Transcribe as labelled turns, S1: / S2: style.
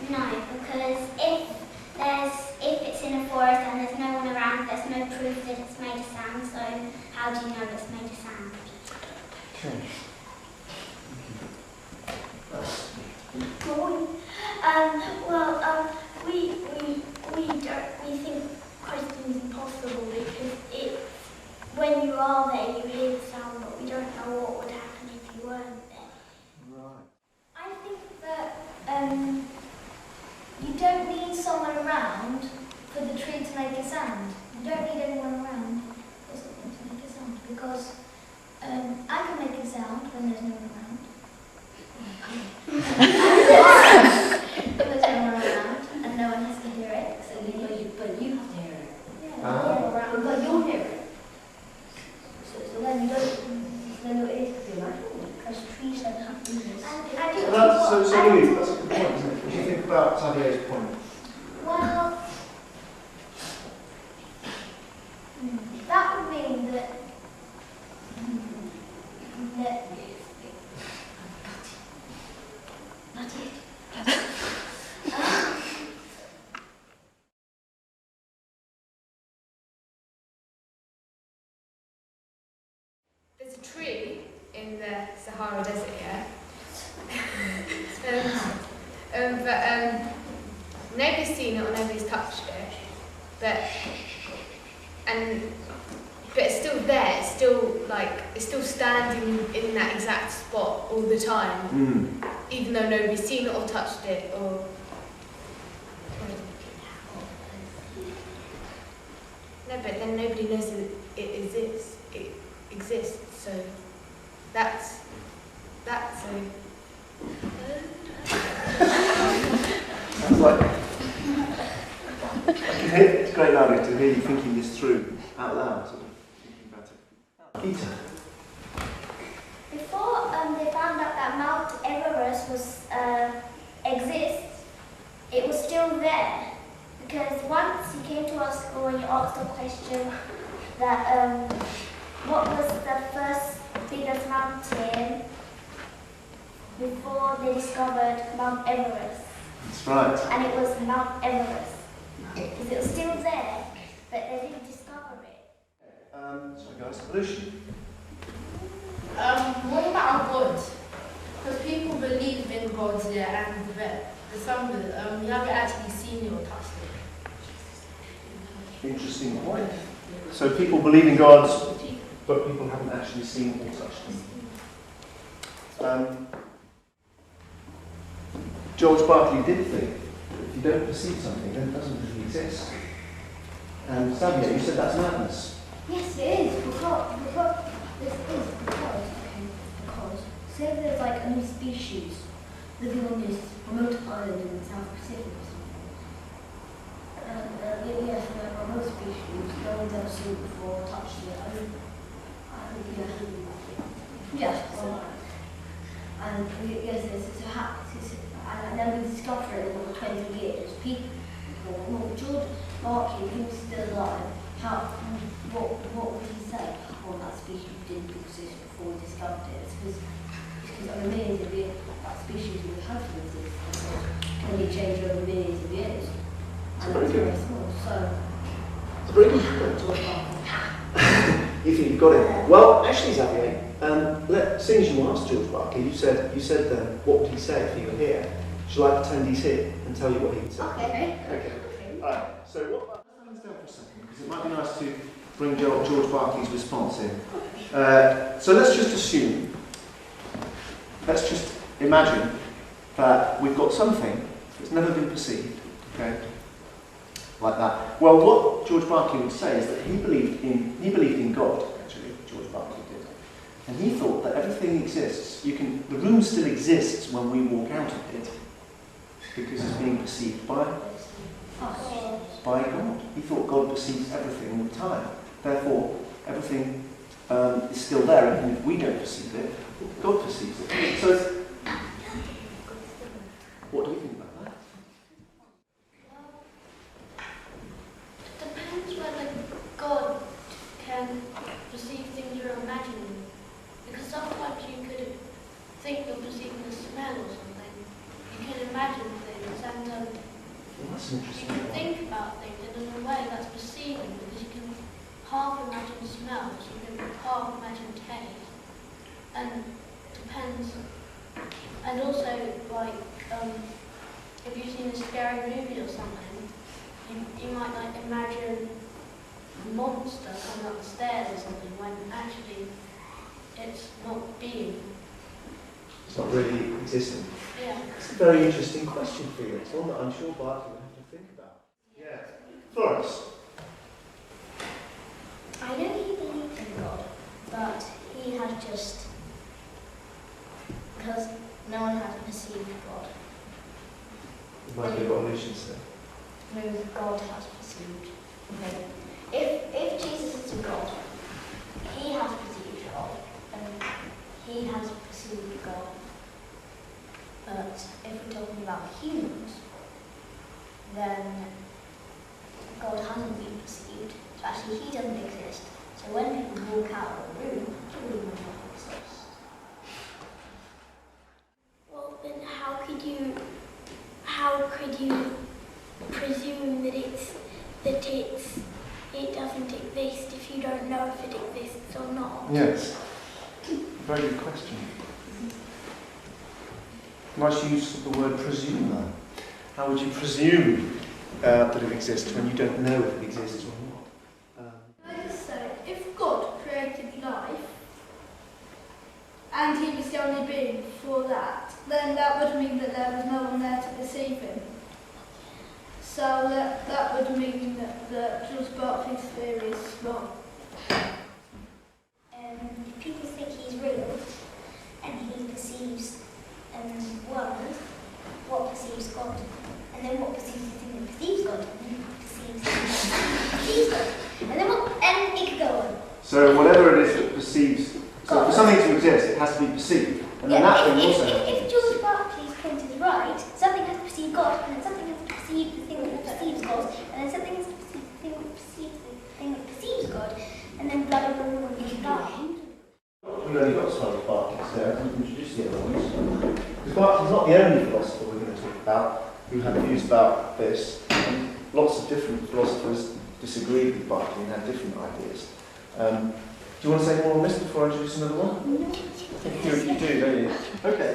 S1: No, because if it's in a forest and there's no one around, there's no proof that it's made a sound, so how do you know it's made a sound?
S2: Okay.
S3: We think question is impossible because when you are there, you hear the sound, but we don't know what would happen if you weren't there.
S2: Right.
S3: I think that you don't need someone around for the tree to make a sound. You don't need anyone around for something to make a sound, because I can make a sound when there's no one around. When there's no one around and no one has to hear it. So
S4: But you have to hear it.
S3: Yeah,
S4: But you'll hear it.
S3: so then you don't. Then it is because trees don't have ears.
S2: So anyway, that's a good point, isn't it? What do you think about Xavier's point?
S3: Well, that would mean that not it.
S5: There's a tree in the Sahara Desert, yeah? But nobody's seen it or nobody's touched it. But it's still there. It's still standing in that exact spot all the time, even though nobody's seen it or touched it or. No, but then nobody knows that it exists. It exists. So that's a.
S2: Sounds like it's great now to hear you thinking this through out loud, sort of thinking about it. Peter.
S3: Before they found out that Mount Everest exists, it was still there. Because once you came to our school and you asked a question that what was the first biggest mountain before they discovered Mount Everest?
S2: That's right.
S3: And it was Mount Everest. Because it was still there, but they didn't discover it.
S2: Sorry guys, Lucian.
S4: What about God? Because people believe in God, yeah, and some you haven't actually seen it or touched it.
S2: Interesting point. So people believe in God, but people haven't actually seen or touched them. George Berkeley did think that if you don't perceive something, then it doesn't really exist. And Xavier, you said that's madness.
S3: Yes, it is, because say there's like a new species living on this remote island in the South Pacific or something. And yes, we have a remote species, no one's ever seen it before, touched it. And yes, it's a hack. And then we discovered it in over 20 years. People, George Berkeley, he was still alive. What would he say? Well, that species didn't exist before we discovered it. It's because over millions of years, that species would have to exist. Can only change over millions of years. And it's very small. So,
S2: It's a very good point. You think you've got it? Well, actually, Xavier, seeing as you asked George Berkeley, you said what would he say if he were here? Shall I pretend he's here and tell you what he would say?
S3: okay.
S2: Okay. All right. So what? Let's down for a second because it might be nice to bring George Berkeley's response in. So let's just assume. Let's just imagine that we've got something that's never been perceived. Okay. Like that. Well, what George Berkeley would say is that he believed in God. Actually, George Berkeley did, and he thought that everything exists. The room still exists when we walk out of it because it's being perceived by God. He thought God perceives everything all the time. Therefore, everything is still there, even if we don't perceive it. God perceives it. So, what do you think about that?
S3: Depends whether God can perceive things you're imagining. Because sometimes you could think you're perceiving a smell or something. You can imagine things, and
S2: an
S6: You
S2: interesting
S6: can
S2: one.
S6: think about things and in a way that's perceiving because you can half imagine smells, you can half imagine taste, and depends. And also, like, if you've seen a scary movie or something, you might like imagine a monster coming up the stairs or something when actually it's not being.
S2: It's not really existing.
S6: Yeah.
S2: It's a very interesting question, Felix. One that I'm sure Barty will have to think about. Yeah. Florence.
S3: I know he believes in God, but he has just, because no one has perceived God.
S2: Reminds me of what Lucian said.
S3: No, God has perceived. Okay. If Jesus is a God, he has perceived God, and he has perceived God. But if we're talking about humans, then God hasn't been perceived. So actually he doesn't exist. So when people walk out of a room, the room will not exist.
S1: Well, then how could you presume that it doesn't exist if you don't know if it exists or not?
S2: Yes. Very good question. Nice use of the word presume there. How would you presume that it exists when you don't know if it exists or not?
S4: Can I just say, if God created life and he was the only being for that, then that would mean that there was no one there to perceive him. So that would mean that George Berkeley's theory is wrong.
S1: If people think he's real and he perceives world, what perceives God? And then what perceives the thing that perceives God? And then what perceives the thing that perceives God? And it could go on.
S2: So whatever it is that perceives, so for something to exist, it has to be perceived. And then that thing also has to be
S1: if George Berkeley's point is right, something has to perceive God, and then something has to perceive the thing that perceives God, and then something has to perceive the thing that perceives the thing that perceives God, and then blah blah blah blah blah blah.
S2: We've only got 12 Berkeleys there, I can introduce the other ones. Because Berkeley's not the only philosopher we're going to talk about who had views about this. And lots of different philosophers disagreed with Berkeley and had different ideas. Do you want to say more on this before I introduce another one?
S1: No.
S2: I think you do, don't you? Okay.